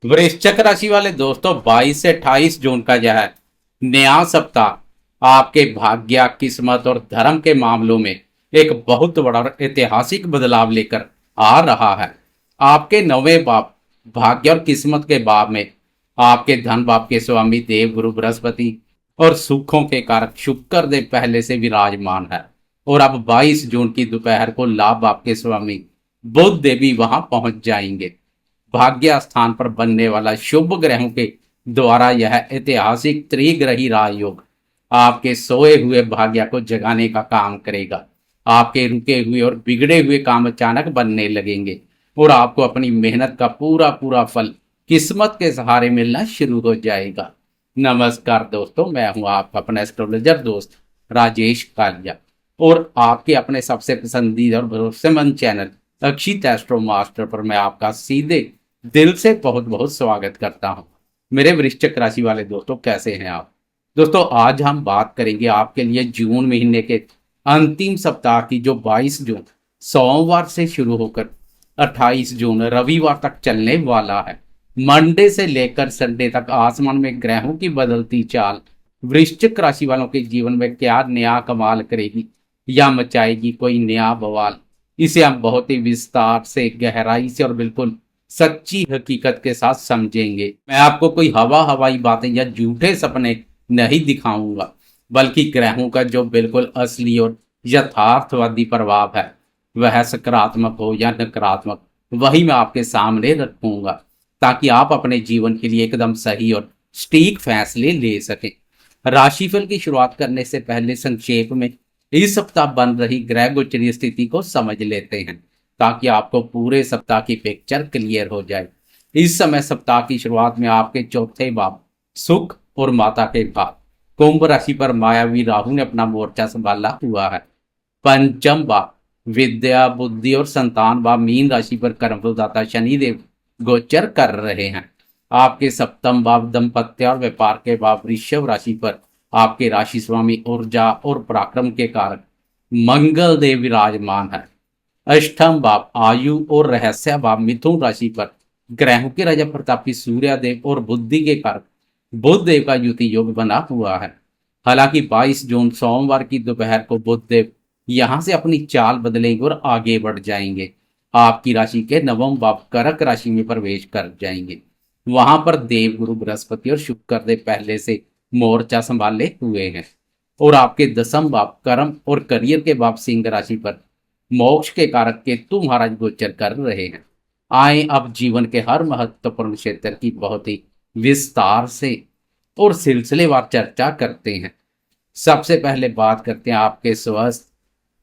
वृश्चिक राशि वाले दोस्तों 22 से 28 जून का यह नया सप्ताह आपके भाग्य, किस्मत और धर्म के मामलों में एक बहुत बड़ा और ऐतिहासिक बदलाव लेकर आ रहा है। आपके नवें भाव भाग्य और किस्मत के भाव में आपके धन भाव के स्वामी देव गुरु बृहस्पति और सुखों के कारक शुक्र देव पहले से विराजमान है। और अब 22 जून की दोपहर को लाभ भाव के स्वामी बुध देवी वहां पहुंच जाएंगे। भाग्य स्थान पर बनने वाला शुभ ग्रहों के द्वारा यह ऐतिहासिक त्रिग्रही राजयोग आपके सोए हुए भाग्य को जगाने का काम करेगा। आपके रुके हुए और बिगड़े हुए काम अचानक बनने लगेंगे और आपको अपनी मेहनत का पूरा पूरा फल किस्मत के सहारे मिलना शुरू हो जाएगा। नमस्कार दोस्तों, मैं हूं आपका अपना एस्ट्रोलॉजर दोस्त राजेश कालिया और आपके अपने सबसे पसंदीदा और भरोसेमंद चैनल अक्षित एस्ट्रो मास्टर पर मैं आपका सीधे दिल से बहुत बहुत स्वागत करता हूं। मेरे वृश्चिक राशि वाले दोस्तों, कैसे हैं आप? दोस्तों, आज हम बात करेंगे आपके लिए जून महीने के अंतिम सप्ताह की, जो 22 जून सोमवार से शुरू होकर 28 जून रविवार तक चलने वाला है। मंडे से लेकर संडे तक आसमान में ग्रहों की बदलती चाल वृश्चिक राशि वालों के जीवन में क्या नया कमाल करेगी या मचाएगी कोई नया बवाल, इसे हम बहुत ही विस्तार से, गहराई से और बिल्कुल सच्ची हकीकत के साथ समझेंगे। मैं आपको कोई हवाई बातें या झूठे सपने नहीं दिखाऊंगा, बल्कि ग्रहों का जो बिल्कुल असली और यथार्थवादी प्रभाव है, वह सकारात्मक हो या नकारात्मक, वही मैं आपके सामने रखूंगा, ताकि आप अपने जीवन के लिए एकदम सही और सटीक फैसले ले सकें। राशिफल की शुरुआत करने से पहले संक्षेप में इस सप्ताह बन रही ग्रह गोचरीय स्थिति को समझ लेते हैं, ताकि आपको पूरे सप्ताह की पिक्चर क्लियर हो जाए। इस समय सप्ताह की शुरुआत में आपके चौथे भाव सुख और माता के भाव कुंभ राशि पर मायावी राहु ने अपना मोर्चा संभाला हुआ है। पंचम भाव विद्या, बुद्धि और संतान भाव मीन राशि पर कर्मफलदाता शनिदेव गोचर कर रहे हैं। आपके सप्तम भाव दंपत्य और व्यापार के भाव वृषभ राशि पर आपके राशि स्वामी ऊर्जा और पराक्रम के कारक मंगल देव विराजमान है। अष्टम भाव आयु और रहस्य भाव मिथुन राशि पर ग्रहों के राजा प्रतापी सूर्यदेव और बुद्धि के कारक बुध देव का युति योग बना हुआ है। हालांकि 22 जून सोमवार की दोपहर को बुध देव यहां से अपनी चाल बदलेंगे और आगे बढ़ जाएंगे। आपकी राशि के नवम भाव कर्क राशि में प्रवेश कर जाएंगे। वहां पर देव गुरु बृहस्पति और शुक्र देव पहले से मोर्चा संभाले हुए हैं और आपके दसम भाव कर्म और करियर के भाव सिंह राशि पर मोक्ष के कारक केतु महाराज गोचर कर रहे हैं। आए अब जीवन के हर महत्वपूर्ण क्षेत्र की बहुत ही विस्तार से और सिलसिलेवार चर्चा करते हैं। सबसे पहले बात करते हैं आपके स्वस्थ,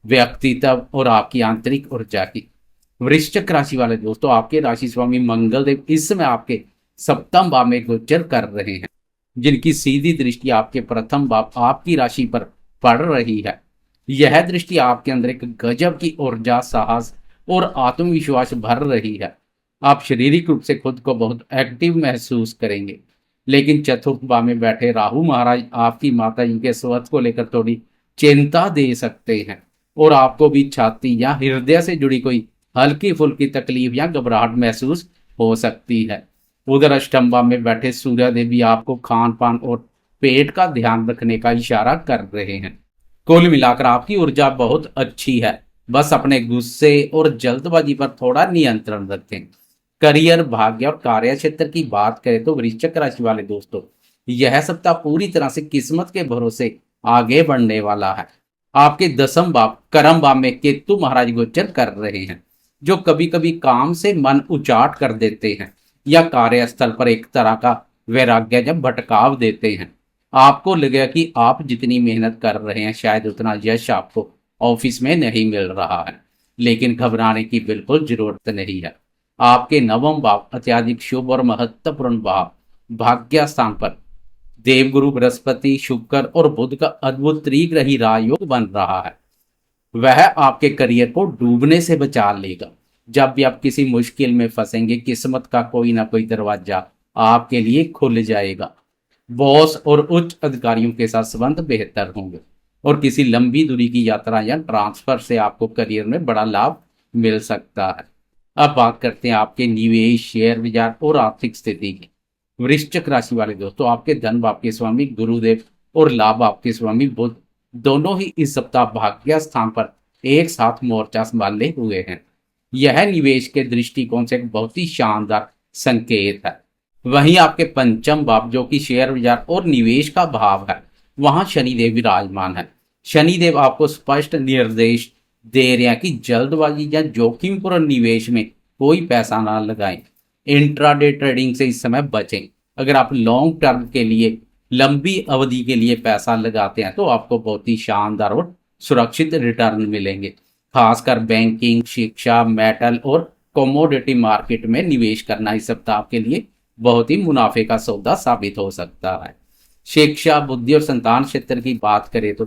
व्यक्तित्व और आपकी आंतरिक ऊर्जा की। वृश्चिक राशि वाले दोस्तों, आपके राशि स्वामी मंगल देव इस समय आपके सप्तम भाव में गोचर कर रहे हैं, जिनकी सीधी दृष्टि आपके प्रथम भाव आपकी राशि पर पड़ रही है। यह दृष्टि आपके अंदर एक गजब की ऊर्जा, साहस और आत्मविश्वास भर रही है। आप शारीरिक रूप से खुद को बहुत एक्टिव महसूस करेंगे, लेकिन चतुर्थ भाव में बैठे राहु महाराज आपकी माता जी के स्वास्थ्य को लेकर थोड़ी चिंता दे सकते हैं और आपको भी छाती या हृदय से जुड़ी कोई हल्की फुल्की तकलीफ या घबराहट महसूस हो सकती है। उधर अष्टम भाव में बैठे सूर्य देवी आपको खान पान और पेट का ध्यान रखने का इशारा कर रहे हैं। कुल मिलाकर आपकी ऊर्जा बहुत अच्छी है, बस अपने गुस्से और जल्दबाजी पर थोड़ा नियंत्रण रखें। करियर, भाग्य और कार्य क्षेत्र की बात करें तो वृश्चिक राशि वाले दोस्तों, यह सप्ताह पूरी तरह से किस्मत के भरोसे आगे बढ़ने वाला है। आपके दसम भाव कर्म भाव में केतु महाराज गोचर कर रहे हैं, जो कभी कभी काम से मन उचाट कर देते हैं या कार्यस्थल पर एक तरह का वैराग्य जब भटकाव देते हैं। आपको लगेगा कि आप जितनी मेहनत कर रहे हैं शायद उतना यश आपको ऑफिस में नहीं मिल रहा है, लेकिन घबराने की बिल्कुल जरूरत नहीं है। आपके नवम भाव अत्याधिक शुभ और महत्वपूर्ण भाव भाग्य स्थान पर देवगुरु बृहस्पति, शुक्र और बुध का अद्भुत त्रिग्रही राजयोग बन रहा है। वह आपके करियर को डूबने से बचा लेगा। जब भी आप किसी मुश्किल में फंसेंगे, किस्मत का कोई ना कोई दरवाजा आपके लिए खुल जाएगा। बॉस और उच्च अधिकारियों के साथ संबंध बेहतर होंगे और किसी लंबी दूरी की यात्रा या ट्रांसफर से आपको करियर में बड़ा लाभ मिल सकता है। अब बात करते हैं आपके निवेश, शेयर बाजार और आर्थिक स्थिति की। वृश्चिक राशि वाले दोस्तों, आपके धन भाव के स्वामी गुरुदेव और लाभ भाव के स्वामी बुध दोनों ही इस सप्ताह भाग्य स्थान पर एक साथ मोर्चा संभाले हुए हैं। यह निवेश के दृष्टिकोण से एक बहुत ही शानदार संकेत है। वहीं आपके पंचम भाव जो कि शेयर बाजार और निवेश का भाव है, वहां शनिदेव विराजमान है। शनिदेव आपको स्पष्ट निर्देश दे रहे हैं कि जल्दबाजी या जोखिमपूर्ण निवेश में कोई पैसा ना लगाएं। इंट्राडे ट्रेडिंग से इस समय बचें। अगर आप लॉन्ग टर्म के लिए, लंबी अवधि के लिए पैसा लगाते हैं तो आपको बहुत ही शानदार और सुरक्षित रिटर्न मिलेंगे। खासकर बैंकिंग, शिक्षा, मेटल और कमोडिटी मार्केट में निवेश करना इस सप्ताह के लिए बहुत ही मुनाफे का सौदा साबित हो सकता है। शिक्षा, बुद्धि और संतान क्षेत्र की बात करें तो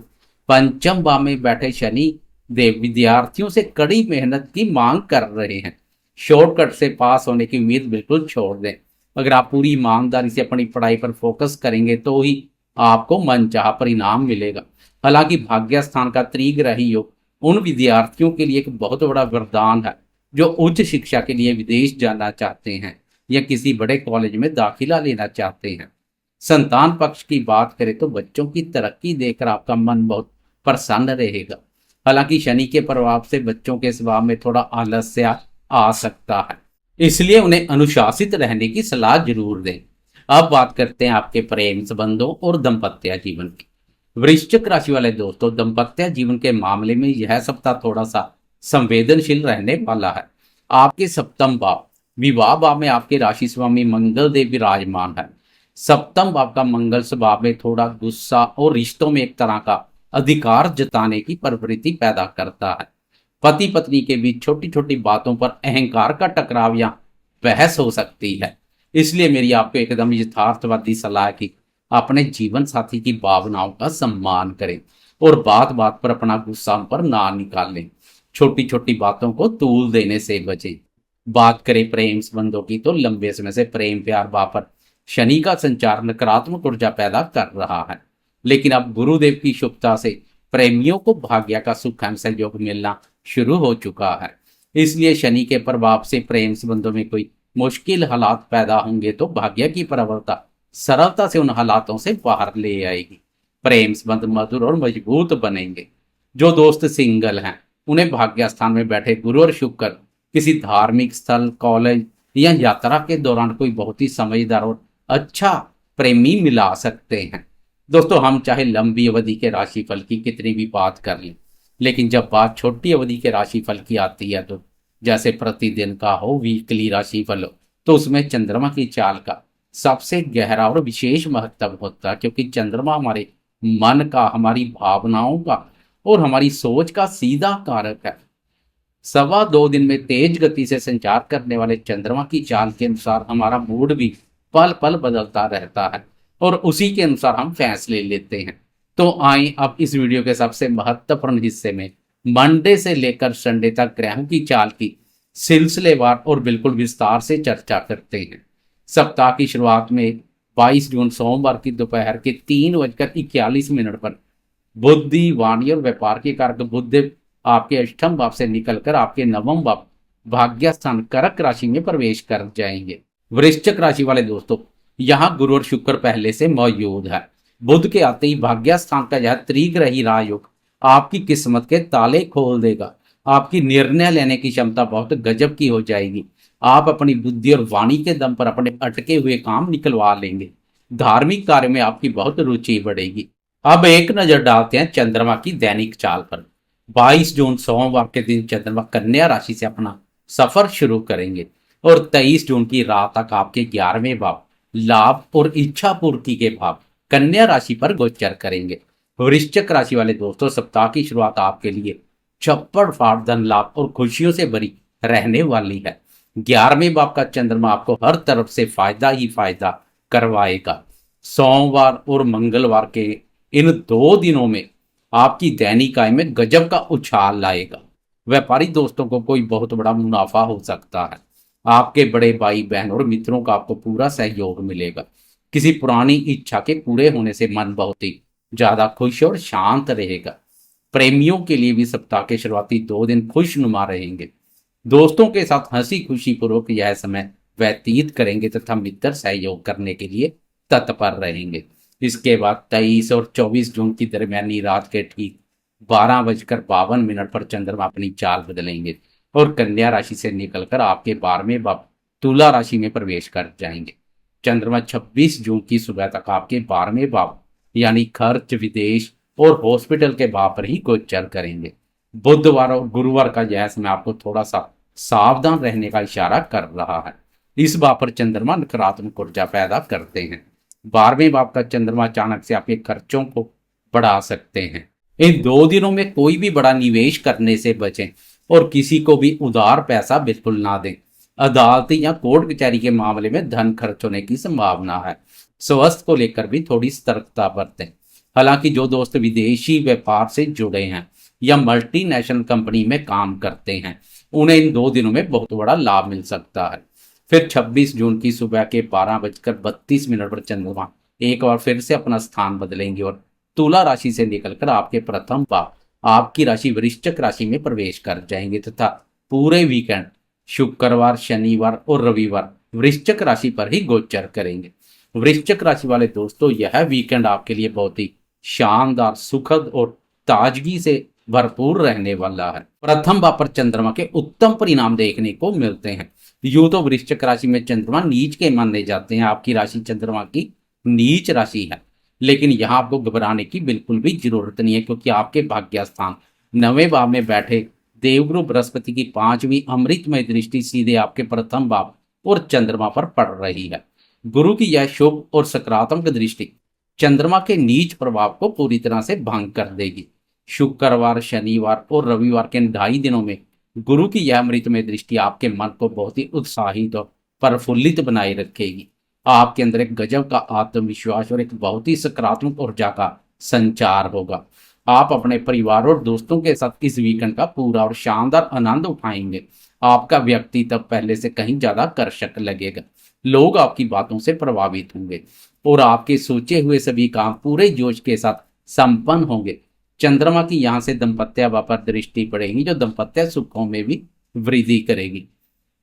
पंचम भाव में बैठे शनि देव विद्यार्थियों से कड़ी मेहनत की मांग कर रहे हैं। शॉर्टकट से पास होने की उम्मीद बिल्कुल छोड़ दें। अगर आप पूरी ईमानदारी से अपनी पढ़ाई पर फोकस करेंगे तो ही आपको मनचाहा परिणाम मिलेगा। हालांकि भाग्य स्थान का त्रिग्रही योग उन विद्यार्थियों के लिए एक बहुत बड़ा वरदान है जो उच्च शिक्षा के लिए विदेश जाना चाहते हैं या किसी बड़े कॉलेज में दाखिला लेना चाहते हैं। संतान पक्ष की बात करें तो बच्चों की तरक्की देखकर आपका मन बहुत प्रसन्न रहेगा। हालांकि शनि के प्रभाव से बच्चों के स्वभाव में थोड़ा आलस्य आ सकता है, इसलिए उन्हें अनुशासित रहने की सलाह जरूर दें। अब बात करते हैं आपके प्रेम संबंधों और दाम्पत्य जीवन की। वृश्चिक राशि वाले दोस्तों, दाम्पत्य जीवन के मामले में यह सप्ताह थोड़ा सा संवेदनशील रहने वाला है। आपके सप्तम भाव विवाह भाव में आपके राशि स्वामी मंगल देव विराजमान है। सप्तम भाव का मंगल स्वभाव में थोड़ा गुस्सा और रिश्तों में एक तरह का अधिकार जताने की प्रवृत्ति पैदा करता है। पति पत्नी के बीच छोटी छोटी बातों पर अहंकार का टकराव या बहस हो सकती है। इसलिए मेरी आपको एकदम यथार्थवादी सलाह है कि अपने जीवन साथी की भावनाओं का सम्मान करें और बात बात पर अपना गुस्सा उन पर ना निकालें। छोटी छोटी बातों को तूल देने से बचें। बात करें प्रेम संबंधों की तो लंबे समय से प्रेम प्यार भाव पर शनि का संचार नकारात्मक ऊर्जा पैदा कर रहा है, लेकिन अब गुरुदेव की शुभता से प्रेमियों को भाग्य का सुख एवं सहयोग मिलना शुरू हो चुका है। इसलिए शनि के प्रभाव से प्रेम संबंधों में कोई मुश्किल हालात पैदा होंगे तो भाग्य की प्रवृत्ता सरलता से उन हालातों से बाहर ले आएगी। प्रेम संबंध मधुर और मजबूत बनेंगे। जो दोस्त सिंगल हैं उन्हें भाग्य स्थान में बैठे गुरु और शुक्र किसी धार्मिक स्थल, कॉलेज या यात्रा के दौरान कोई बहुत ही समझदार और अच्छा प्रेमी मिला सकते हैं। दोस्तों, हम चाहे लंबी अवधि के राशिफल की कितनी भी बात कर लें, लेकिन जब बात छोटी अवधि के राशिफल की आती है तो जैसे प्रतिदिन का हो, वीकली राशिफल हो, तो उसमें चंद्रमा की चाल का सबसे गहरा और विशेष महत्व होता है, क्योंकि चंद्रमा हमारे मन का, हमारी भावनाओं का और हमारी सोच का सीधा कारक है। 2.25 दिन में तेज गति से संचार करने वाले चंद्रमा की चाल के अनुसार हमारा मूड भी पल पल बदलता रहता है और उसी के अनुसार हम फैसले लेते हैं। तो आइए अब इस वीडियो के सबसे महत्वपूर्ण हिस्से में मंडे से लेकर संडे तक ग्रहों की चाल की सिलसिलेवार और बिल्कुल विस्तार से चर्चा करते हैं। सप्ताह की शुरुआत में 22 जून सोमवार की दोपहर के 3:41 पर बुद्धि, वाणी और व्यापार के कारक बुध आपके अष्टम भाव से निकलकर आपके नवम भाव भाग्य स्थान कर्क राशि में प्रवेश कर जाएंगे। वृश्चिक राशि वाले दोस्तों, यहाँ गुरु और शुक्र पहले से मौजूद है। बुध के आते ही भाग्य स्थान का यह त्रिग्रही राजयोग आपकी किस्मत के ताले खोल देगा। आपकी निर्णय लेने की क्षमता बहुत गजब की हो जाएगी। आप अपनी बुद्धि और वाणी के दम पर अपने अटके हुए काम निकलवा लेंगे। धार्मिक कार्य में आपकी बहुत रुचि बढ़ेगी। अब एक नजर डालते हैं चंद्रमा की दैनिक चाल पर। 22 जून सोमवार के दिन चंद्रमा कन्या राशि से अपना सफर शुरू करेंगे और 23 जून की रात तक आपके 11वें भाव लाभ और इच्छा पूर्ति के भाव कन्या राशि पर गोचर करेंगे। वृश्चिक राशि वाले दोस्तों, सप्ताह की शुरुआत आपके लिए छप्पड़ फाड़ धन लाभ और खुशियों से भरी रहने वाली है। 11वें भाव का चंद्रमा आपको हर तरफ से फायदा ही फायदा करवाएगा। सोमवार और मंगलवार के इन 2 दिनों में आपकी दैनिक आय में गजब का उछाल लाएगा। व्यापारी दोस्तों को कोई बहुत बड़ा मुनाफा हो सकता है। आपके बड़े भाई बहन और मित्रों का आपको पूरा सहयोग मिलेगा। किसी पुरानी इच्छा के पूरे होने से मन बहुत ही ज्यादा खुश और शांत रहेगा। प्रेमियों के लिए भी सप्ताह के शुरुआती 2 दिन खुशनुमा रहेंगे। दोस्तों के साथ हंसी खुशी पूर्वक यह समय व्यतीत करेंगे तथा मित्र सहयोग करने के लिए तत्पर रहेंगे। इसके बाद 23 और 24 जून की दरमियानी रात के ठीक 12:52 पर चंद्रमा अपनी चाल बदलेंगे और कन्या राशि से निकलकर आपके 12वें भाव तुला राशि में प्रवेश कर जाएंगे। चंद्रमा 26 जून की सुबह तक आपके 12वें भाव यानी खर्च, विदेश और हॉस्पिटल के भाव पर ही गोचर करेंगे। बुधवार और गुरुवार का यह समय आपको थोड़ा सा सावधान रहने का इशारा कर रहा है। इस भाव पर चंद्रमा नकारात्मक ऊर्जा पैदा करते हैं। 12वें भाव का चंद्रमा अचानक से आपके खर्चों को बढ़ा सकते हैं। इन 2 दिनों में कोई भी बड़ा निवेश करने से बचें और किसी को भी उधार पैसा बिल्कुल ना दें। अदालती या कोर्ट कचहरी के मामले में धन खर्च होने की संभावना है। स्वास्थ्य को लेकर भी थोड़ी सतर्कता बरतें। हालांकि जो दोस्त विदेशी व्यापार से जुड़े हैं या मल्टीनेशनल कंपनी में काम करते हैं, उन्हें इन 2 दिनों में बहुत बड़ा लाभ मिल सकता है। फिर 26 जून की सुबह के 12:32 पर चंद्रमा एक बार फिर से अपना स्थान बदलेंगे और तुला राशि से निकलकर आपके प्रथम भाव आपकी राशि वृश्चिक राशि में प्रवेश कर जाएंगे तथा पूरे वीकेंड शुक्रवार, शनिवार और रविवार वृश्चिक राशि पर ही गोचर करेंगे। वृश्चिक राशि वाले दोस्तों, यह वीकेंड आपके लिए बहुत ही शानदार, सुखद और ताजगी से भरपूर रहने वाला है। प्रथम भाव पर चंद्रमा के उत्तम परिणाम देखने को मिलते हैं। यूं तो वृश्चिक राशि में चंद्रमा नीच के माने जाते हैं। आपकी राशि चंद्रमा की नीच राशि है, लेकिन यहां आपको घबराने की बिल्कुल भी जरूरत नहीं है, क्योंकि आपके भाग्य स्थान 9वें भाव में बैठे देवगुरु बृहस्पति की 5वीं अमृतमय दृष्टि सीधे आपके प्रथम भाव और चंद्रमा पर पड़ रही है। गुरु की यह शुभ और सकारात्मक दृष्टि चंद्रमा के नीच प्रभाव को पूरी तरह से भंग कर देगी। शुक्रवार, शनिवार और रविवार के 2.5 दिनों में गुरु की यह अमृतमय दृष्टि आपके मन को बहुत ही उत्साहित और प्रफुल्लित बनाए रखेगी। आपके अंदर एक गजब का आत्मविश्वास और एक बहुत ही सकारात्मक ऊर्जा का संचार होगा। आप अपने परिवार और दोस्तों के साथ इस वीकेंड का पूरा और शानदार आनंद उठाएंगे। आपका व्यक्तित्व पहले से कहीं ज्यादा आकर्षक लगेगा। लोग आपकी बातों से प्रभावित होंगे और आपके सोचे हुए सभी काम पूरे जोश के साथ संपन्न होंगे। चंद्रमा की यहां से दंपत्य भाव पर दृष्टि पड़ेगी, जो दंपत्य सुखों में भी वृद्धि करेगी।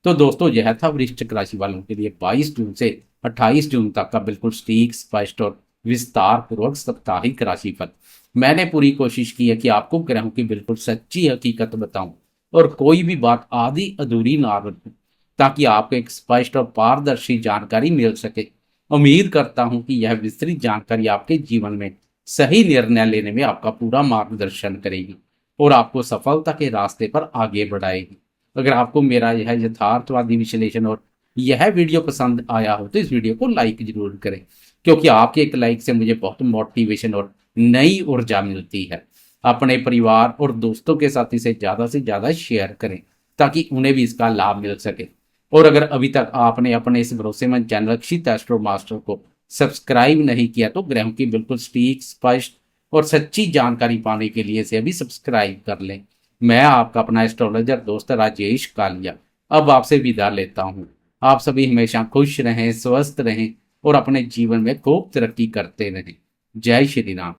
तो दोस्तों, यह था वृश्चिक राशि वालों के लिए 22 जून से 28 जून तक का बिल्कुल सटीक, स्पष्ट और विस्तार पूर्वक साप्ताहिक राशिफल। मैंने पूरी कोशिश की है कि आपको ग्रहों की बिल्कुल सच्ची हकीकत बताऊं और कोई भी बात आधी अधूरी ना रखूं, ताकि आपको एक स्पष्ट और पारदर्शी जानकारी मिल सके। उम्मीद करता हूं कि यह विस्तृत जानकारी आपके जीवन में सही निर्णय लेने में आपका पूरा मार्गदर्शन करेगी और आपको सफलता के रास्ते पर आगे बढ़ाएगी। अगर आपको मेरा यह यथार्थवादी विश्लेषण और यह वीडियो पसंद आया हो तो इस वीडियो को लाइक जरूर करें, क्योंकि आपके एक लाइक से मुझे बहुत मोटिवेशन और नई ऊर्जा मिलती है। अपने परिवार और दोस्तों के साथ इसे ज़्यादा से ज़्यादा शेयर करें, ताकि उन्हें भी इसका लाभ मिल सके। और अगर अभी तक आपने अपने इस भरोसेमंद चैनल अक्षित एस्ट्रो मास्टर को सब्सक्राइब नहीं किया तो ग्रहों की बिल्कुल सटीक, स्पष्ट और सच्ची जानकारी पाने के लिए इसे अभी सब्सक्राइब कर लें। मैं आपका अपना एस्ट्रोलॉजर दोस्त राजेश कालिया अब आपसे विदा लेता हूँ। आप सभी हमेशा खुश रहें, स्वस्थ रहें और अपने जीवन में खूब तरक्की करते रहें। जय श्री राम।